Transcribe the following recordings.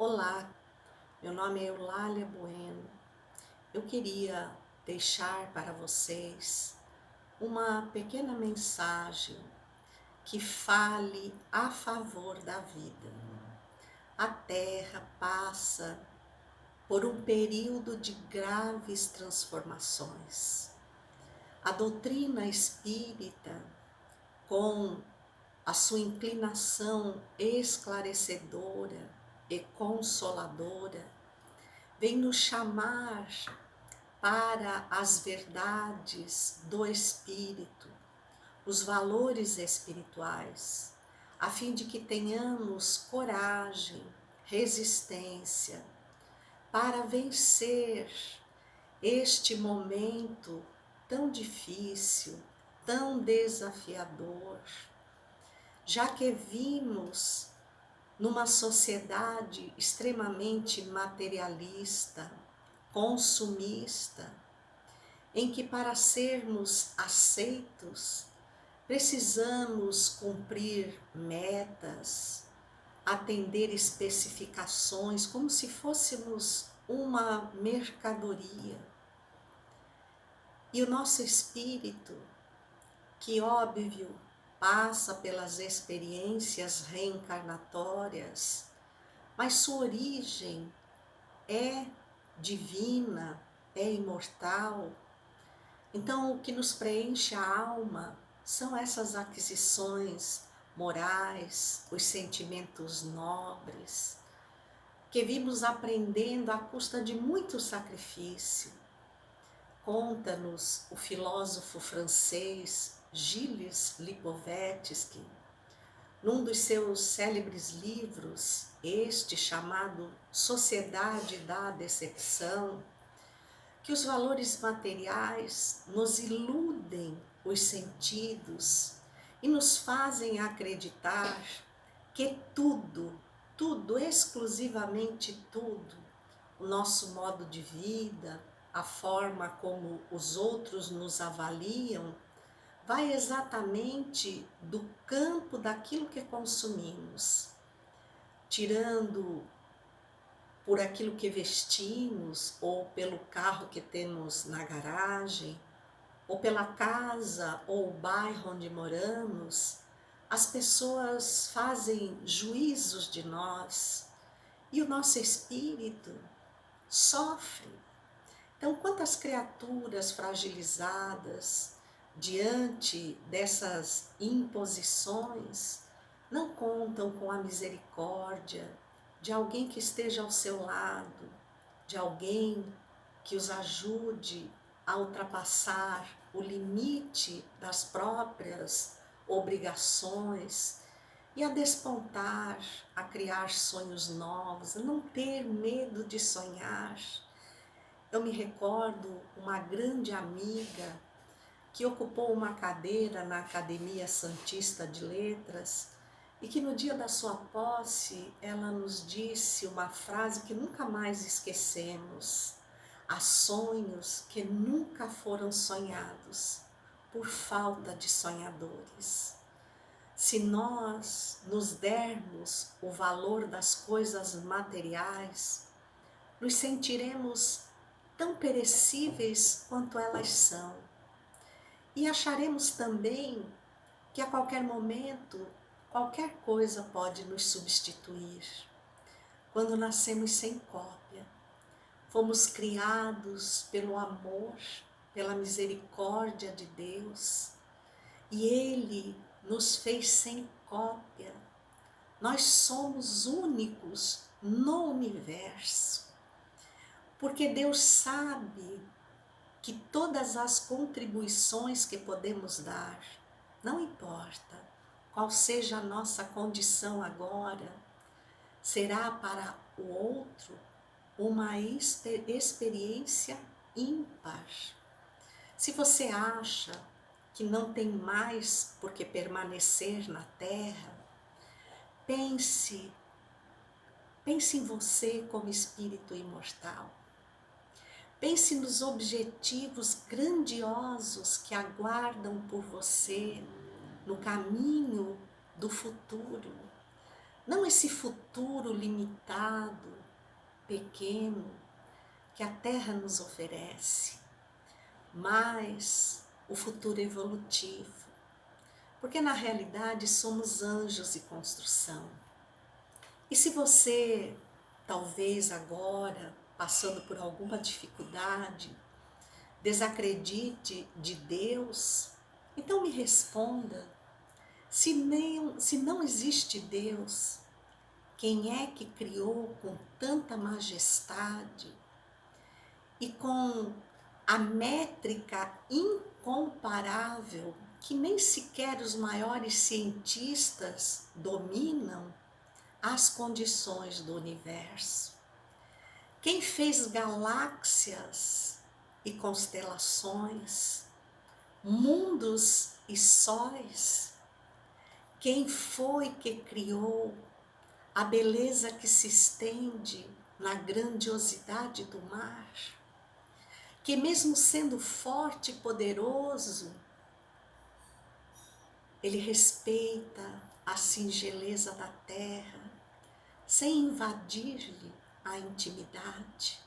Olá, meu nome é Eulália Bueno. Eu queria deixar para vocês uma pequena mensagem que fale a favor da vida. A Terra passa por um período de graves transformações. A doutrina espírita, com a sua inclinação esclarecedora e consoladora, vem nos chamar para as verdades do Espírito, os valores espirituais, a fim de que tenhamos coragem, resistência para vencer este momento tão difícil, tão desafiador, já que vimos numa sociedade extremamente materialista, consumista, em que para sermos aceitos precisamos cumprir metas, atender especificações, como se fôssemos uma mercadoria. E o nosso espírito, que óbvio passa pelas experiências reencarnatórias, mas sua origem é divina, é imortal. Então, o que nos preenche a alma são essas aquisições morais, os sentimentos nobres, que vimos aprendendo à custa de muito sacrifício. Conta-nos o filósofo francês Gilles Lipovetsky, num dos seus célebres livros, este chamado Sociedade da Decepção, que os valores materiais nos iludem os sentidos e nos fazem acreditar que tudo, exclusivamente tudo, o nosso modo de vida, a forma como os outros nos avaliam, vai exatamente do campo daquilo que consumimos, tirando por aquilo que vestimos, ou pelo carro que temos na garagem, ou pela casa ou o bairro onde moramos, as pessoas fazem juízos de nós e o nosso espírito sofre. Então, quantas criaturas fragilizadas diante dessas imposições não contam com a misericórdia de alguém que esteja ao seu lado, de alguém que os ajude a ultrapassar o limite das próprias obrigações e a despontar, a criar sonhos novos, a não ter medo de sonhar. Eu me recordo uma grande amiga que ocupou uma cadeira na Academia Santista de Letras e que no dia da sua posse ela nos disse uma frase que nunca mais esquecemos: há sonhos que nunca foram sonhados por falta de sonhadores. Se nós nos dermos o valor das coisas materiais, nos sentiremos tão perecíveis quanto elas são. E acharemos também que a qualquer momento, qualquer coisa pode nos substituir. Quando nascemos sem cópia, fomos criados pelo amor, pela misericórdia de Deus, e Ele nos fez sem cópia. Nós somos únicos no universo, porque Deus sabe que todas as contribuições que podemos dar, não importa qual seja a nossa condição agora, será para o outro uma experiência ímpar. Se você acha que não tem mais por que permanecer na Terra, pense em você como espírito imortal. Pense nos objetivos grandiosos que aguardam por você no caminho do futuro. Não esse futuro limitado, pequeno, que a Terra nos oferece, mas o futuro evolutivo. Porque na realidade somos anjos em construção. E se você, talvez agora, passando por alguma dificuldade, desacredite de Deus, então me responda, se não existe Deus, quem é que criou com tanta majestade e com a métrica incomparável que nem sequer os maiores cientistas dominam as condições do universo? Quem fez galáxias e constelações, mundos e sóis? Quem foi que criou a beleza que se estende na grandiosidade do mar? Que mesmo sendo forte e poderoso, ele respeita a singeleza da terra, sem invadir-lhe a intimidade.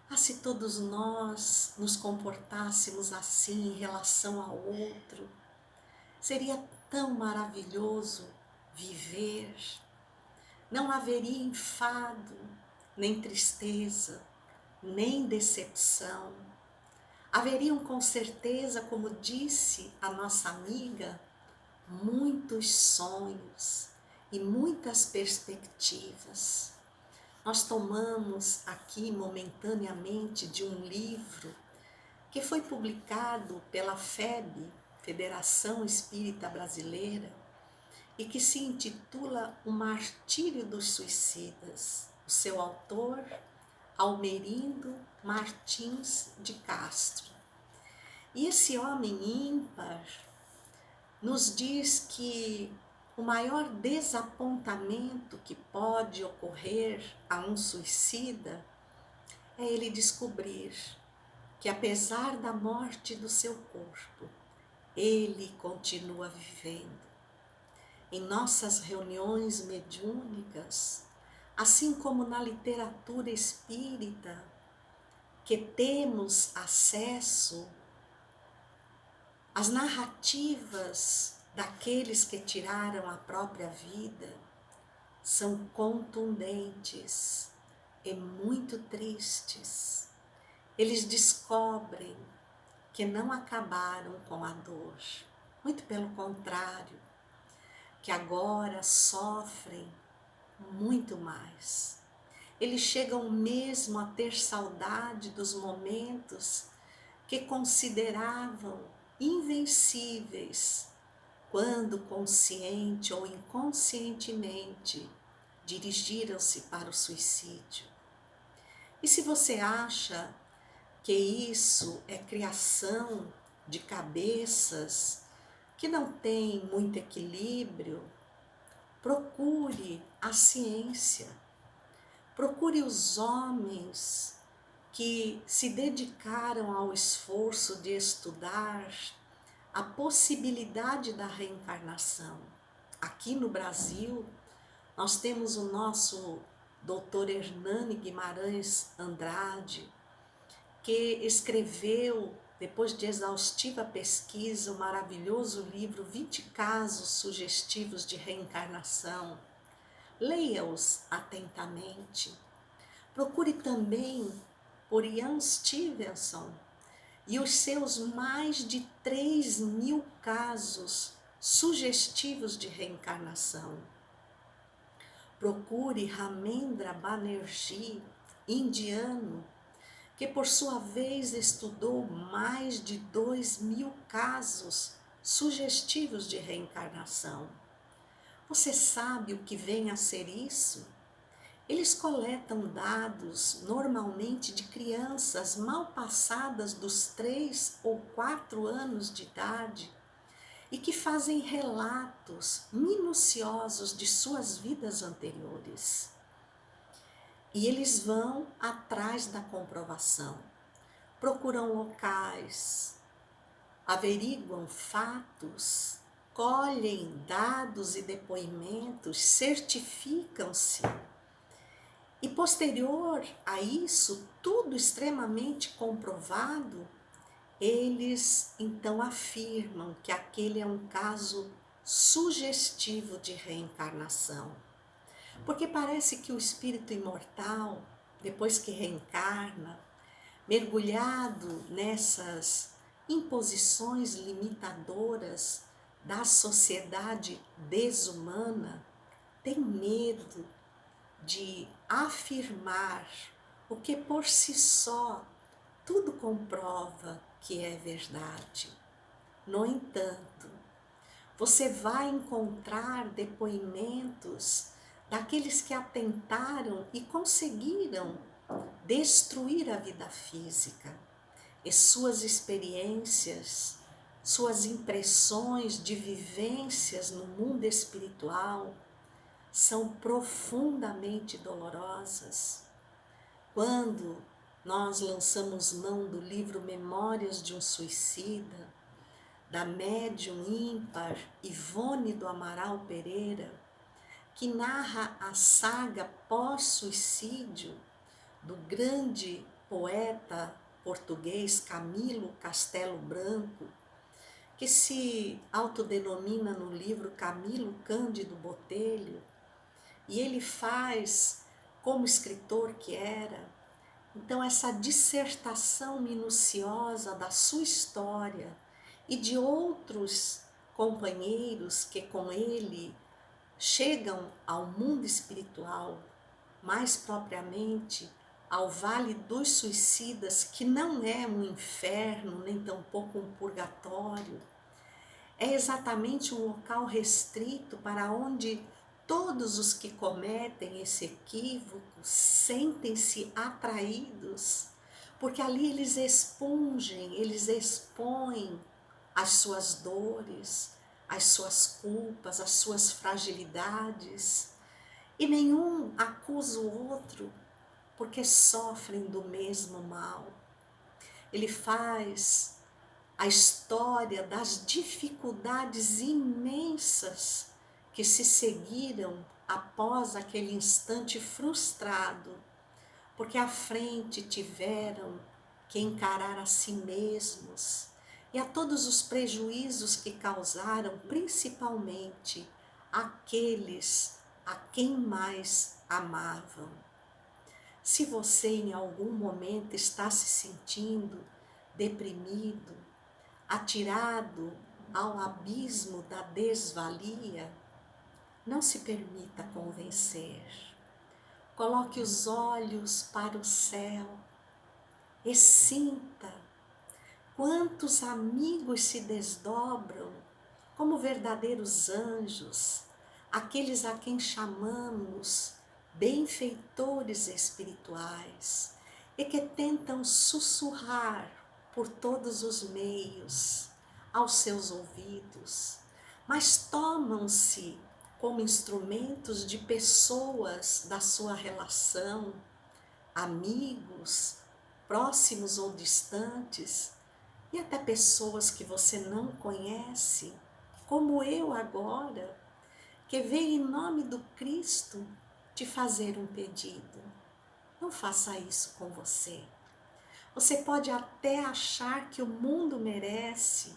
Ah, se todos nós nos comportássemos assim em relação ao outro, seria tão maravilhoso viver. Não haveria enfado, nem tristeza, nem decepção. Haveriam com certeza, como disse a nossa amiga, muitos sonhos e muitas perspectivas. Nós tomamos aqui momentaneamente de um livro que foi publicado pela FEB, Federação Espírita Brasileira, e que se intitula O Martírio dos Suicidas. O seu autor, Almerindo Martins de Castro. E esse homem ímpar nos diz que o maior desapontamento que pode ocorrer a um suicida é ele descobrir que, apesar da morte do seu corpo, ele continua vivendo. Em nossas reuniões mediúnicas, assim como na literatura espírita, que temos acesso às narrativas daqueles que tiraram a própria vida, são contundentes e muito tristes. Eles descobrem que não acabaram com a dor, muito pelo contrário, que agora sofrem muito mais. Eles chegam mesmo a ter saudade dos momentos que consideravam invencíveis, quando consciente ou inconscientemente dirigiram-se para o suicídio. E se você acha que isso é criação de cabeças que não têm muito equilíbrio, procure a ciência, procure os homens que se dedicaram ao esforço de estudar a possibilidade da reencarnação. Aqui no Brasil, nós temos o nosso Dr. Hernani Guimarães Andrade, que escreveu, depois de exaustiva pesquisa, o maravilhoso livro 20 Casos Sugestivos de Reencarnação. Leia-os atentamente. Procure também por Ian Stevenson e os seus mais de 3.000 casos sugestivos de reencarnação. Procure Ramendra Banerjee, indiano, que por sua vez estudou mais de 2.000 casos sugestivos de reencarnação. Você sabe o que vem a ser isso? Eles coletam dados, normalmente de crianças mal passadas dos 3 ou 4 anos de idade e que fazem relatos minuciosos de suas vidas anteriores. E eles vão atrás da comprovação, procuram locais, averiguam fatos colhem dados e depoimentos, certificam-se. E posterior a isso, tudo extremamente comprovado, eles então afirmam que aquele é um caso sugestivo de reencarnação. Porque parece que o espírito imortal, depois que reencarna, mergulhado nessas imposições limitadoras da sociedade desumana, tem medo de afirmar o que por si só tudo comprova que é verdade. No entanto, você vai encontrar depoimentos daqueles que atentaram e conseguiram destruir a vida física. E suas experiências, suas impressões de vivências no mundo espiritual são profundamente dolorosas. Quando nós lançamos mão do livro Memórias de um Suicida, da médium ímpar Ivone do Amaral Pereira, que narra a saga pós-suicídio do grande poeta português Camilo Castelo Branco, que se autodenomina no livro Camilo Cândido Botelho, e ele faz, como escritor que era, então essa dissertação minuciosa da sua história e de outros companheiros que com ele chegam ao mundo espiritual, mais propriamente ao Vale dos Suicidas, que não é um inferno, nem tampouco um purgatório, é exatamente um local restrito para onde todos os que cometem esse equívoco sentem-se atraídos, porque ali eles expõem as suas dores, as suas culpas, as suas fragilidades, e nenhum acusa o outro, porque sofrem do mesmo mal. Ele faz a história das dificuldades imensas que se seguiram após aquele instante frustrado, porque à frente tiveram que encarar a si mesmos e a todos os prejuízos que causaram, principalmente aqueles a quem mais amavam. Se você em algum momento está se sentindo deprimido, atirado ao abismo da desvalia, não se permita convencer. Coloque os olhos para o céu e sinta quantos amigos se desdobram como verdadeiros anjos, aqueles a quem chamamos benfeitores espirituais e que tentam sussurrar por todos os meios aos seus ouvidos, mas tomam-se como instrumentos de pessoas da sua relação, amigos, próximos ou distantes, e até pessoas que você não conhece, como eu agora, que veio em nome do Cristo te fazer um pedido. Não faça isso com você. Você pode até achar que o mundo merece,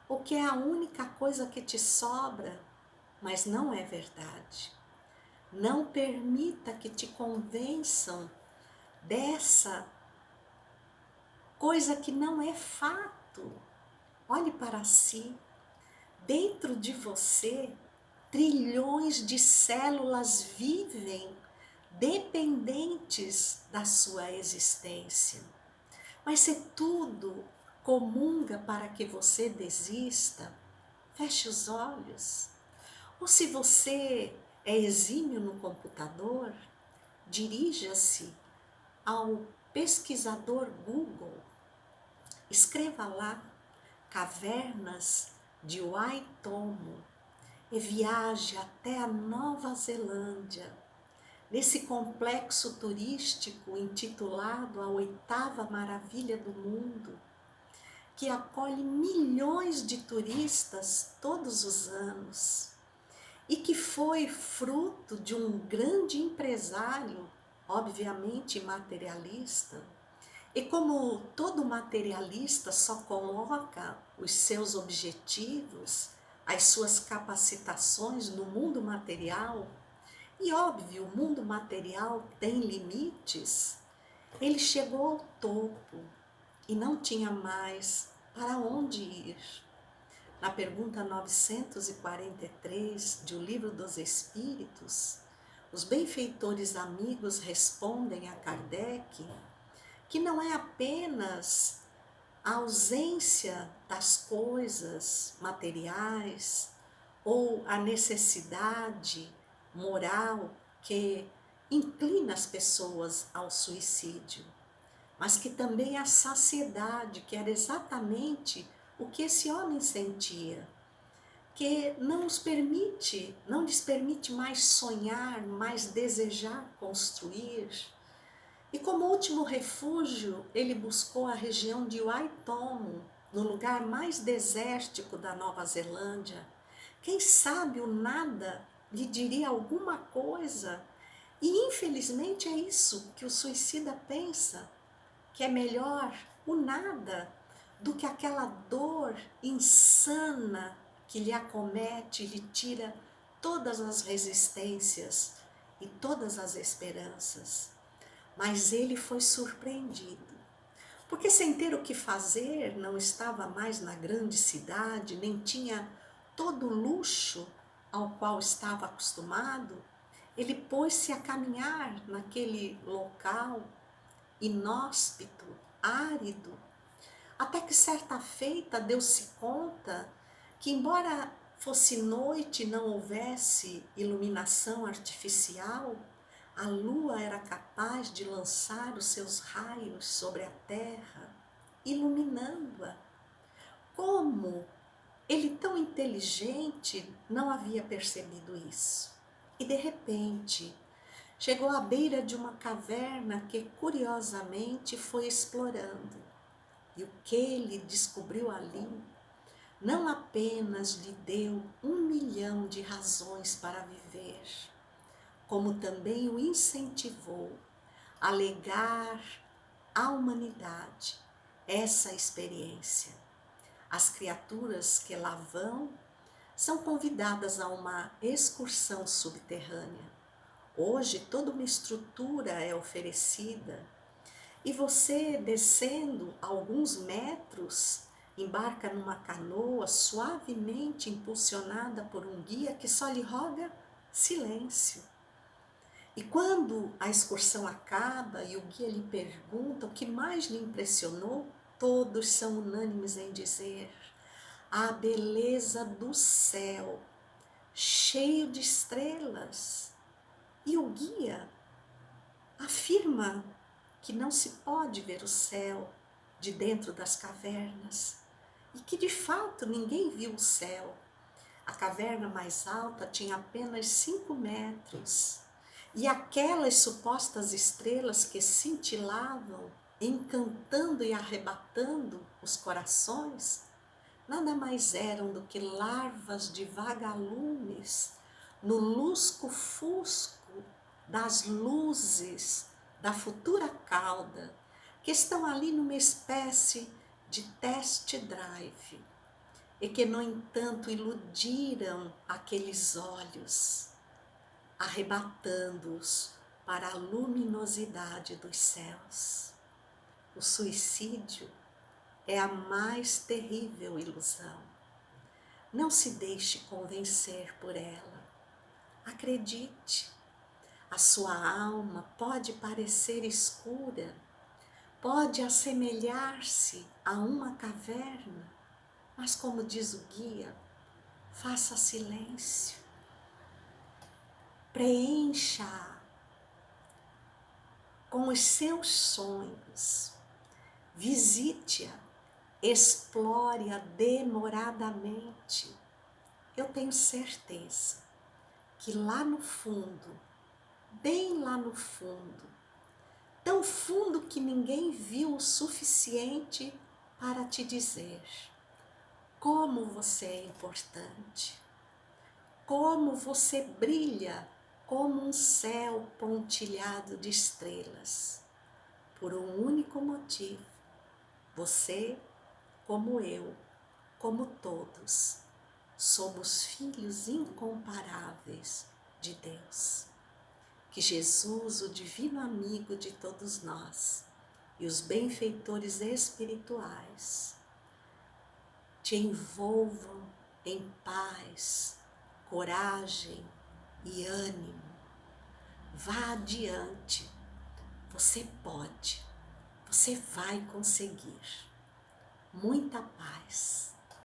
ou que é a única coisa que te sobra, mas não é verdade. Não permita que te convençam dessa coisa que não é fato. Olhe para si. Dentro de você, trilhões de células vivem dependentes da sua existência. Mas se tudo comunga para que você desista, feche os olhos. Ou se você é exímio no computador, dirija-se ao pesquisador Google. Escreva lá Cavernas de Waitomo e viaje até a Nova Zelândia, nesse complexo turístico intitulado a 8ª Maravilha do Mundo, que acolhe milhões de turistas todos os anos e que foi fruto de um grande empresário, obviamente materialista. E como todo materialista só coloca os seus objetivos, as suas capacitações no mundo material, e óbvio, o mundo material tem limites, ele chegou ao topo e não tinha mais para onde ir. Na pergunta 943 de O Livro dos Espíritos, os benfeitores amigos respondem a Kardec que não é apenas a ausência das coisas materiais ou a necessidade moral que inclina as pessoas ao suicídio, mas que também a saciedade, que era exatamente o que esse homem sentia, que não lhes permite mais sonhar, mais desejar construir. E como último refúgio, ele buscou a região de Waitomo, no lugar mais desértico da Nova Zelândia. Quem sabe o nada lhe diria alguma coisa. E infelizmente é isso que o suicida pensa, que é melhor o nada do que aquela dor insana que lhe acomete e lhe tira todas as resistências e todas as esperanças. Mas ele foi surpreendido, porque sem ter o que fazer, não estava mais na grande cidade, nem tinha todo o luxo ao qual estava acostumado. Ele pôs-se a caminhar naquele local inóspito, árido, até que certa feita deu-se conta que, embora fosse noite e não houvesse iluminação artificial, a lua era capaz de lançar os seus raios sobre a terra, iluminando-a. Como ele, tão inteligente, não havia percebido isso? E de repente, chegou à beira de uma caverna que curiosamente foi explorando. E o que ele descobriu ali não apenas lhe deu 1 milhão de razões para viver, como também o incentivou a legar à humanidade essa experiência. As criaturas que lá vão são convidadas a uma excursão subterrânea. Hoje toda uma estrutura é oferecida e você, descendo alguns metros, embarca numa canoa suavemente impulsionada por um guia que só lhe roga silêncio. E quando a excursão acaba e o guia lhe pergunta o que mais lhe impressionou, todos são unânimes em dizer: a beleza do céu, cheio de estrelas. E o guia afirma que não se pode ver o céu de dentro das cavernas e que de fato ninguém viu o céu. A caverna mais alta tinha apenas 5 metros e aquelas supostas estrelas que cintilavam, encantando e arrebatando os corações, nada mais eram do que larvas de vagalumes no lusco-fusco das luzes da futura cauda, que estão ali numa espécie de test drive e que, no entanto, iludiram aqueles olhos, arrebatando-os para a luminosidade dos céus. O suicídio é a mais terrível ilusão. Não se deixe convencer por ela. Acredite, a sua alma pode parecer escura, pode assemelhar-se a uma caverna, mas como diz o guia, faça silêncio, preencha com os seus sonhos, visite-a, explore-a demoradamente. Eu tenho certeza que lá no fundo, bem lá no fundo, tão fundo que ninguém viu o suficiente para te dizer como você é importante, como você brilha como um céu pontilhado de estrelas, por um único motivo. Você, como eu, como todos, somos filhos incomparáveis de Deus. Que Jesus, o divino amigo de todos nós, e os benfeitores espirituais te envolvam em paz, coragem e ânimo. Vá adiante, você pode, você vai conseguir. Muita paz.